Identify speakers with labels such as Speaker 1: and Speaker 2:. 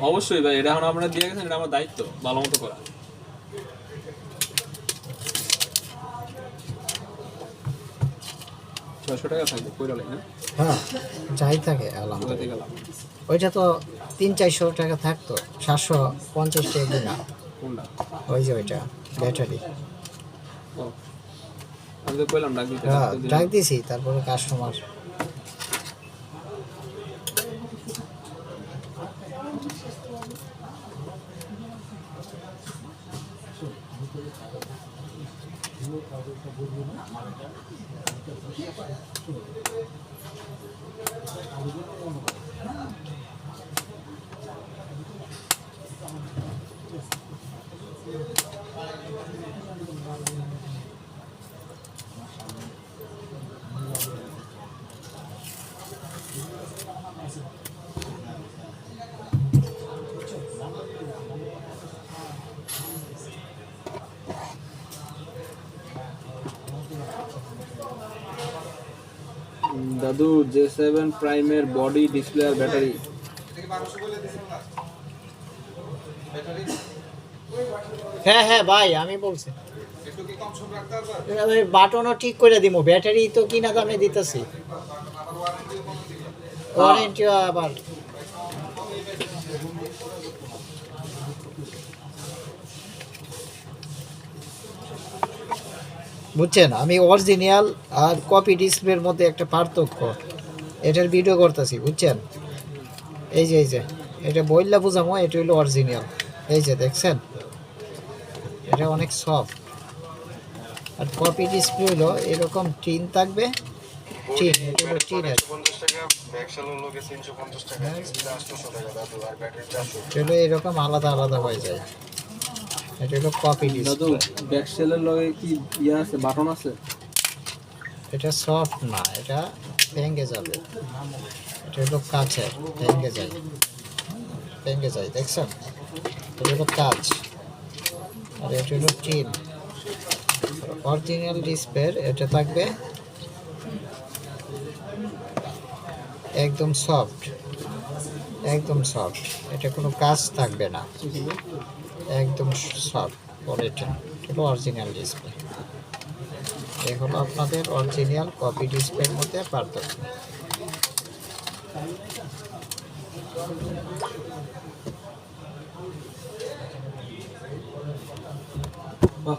Speaker 1: অবশ্যই ভাই, এটা এখন আপনারা দিয়ে গেছেন, এটা আমার দায়িত্ব ভালো মতো করা। $600 থাকবে কইরা লাগে না?
Speaker 2: হ্যাঁ, যাই থাকে আলহামদুলিল্লাহ। ওইটা তো 300-400 টাকা থাকতো, 750 টাকা না।
Speaker 1: কোনটা?
Speaker 2: ওই যে ওইটা ব্যাটারি।
Speaker 1: আমি তো কইলাম ডাক দিতে।
Speaker 2: হ্যাঁ, ডাক দিছি, তারপরে কাস্টমার
Speaker 1: দাদু J7 প্রাইমের বডি, ডিসপ্লে আর ব্যাটারি।
Speaker 2: হ্যাঁ হ্যাঁ ভাই, আমি বলছি বাটনও ঠিক করে দিব, ব্যাটারি তো কিনা দামে দিতেছি, ওয়ারেন্টি আবার। বুঝছেন, আমি অরিজিনাল আর কপি ডিসপ্লের মধ্যে একটা পার্থক্য, এটার ভিডিও করতেছি, বুঝছেন? এই যে এটা বইলা বুঝামো, এটা হলো অরিজিনাল। এই যে দেখছেন, এটা অনেক সফট। আর কপি ডিসপ্লে হলো এরকম টিন থাকবে, টিন, এটা হলো টিনের, এটা এরকম আলাদা আলাদা হয়ে যায়। এটা হলো কপি
Speaker 1: দাদু
Speaker 2: ডিসপ্লে।
Speaker 1: ব্যাক সেলের লগে কি ইয়া আছে, বাটন আছে?
Speaker 2: এটা সফট না, এটা ভেঙে যাবে। এটা হলো কাচের, ভেঙে যায়, ভেঙে যায়, দেখছেন? এটা হলো কাচ, আর এটা হলো টিন। অরিজিনাল ডিসপ্লের এটা থাকবে একদম সফট, একদম সফট, এটা কোনো কাজ থাকবে না, একদম সফট। পরে এটা হলো অরিজিনাল ডিসপ্লে। এই হলো আপনাদের অরিজিনাল কপি ডিসপ্লের মধ্যে পার্থক্য।
Speaker 1: বাহ।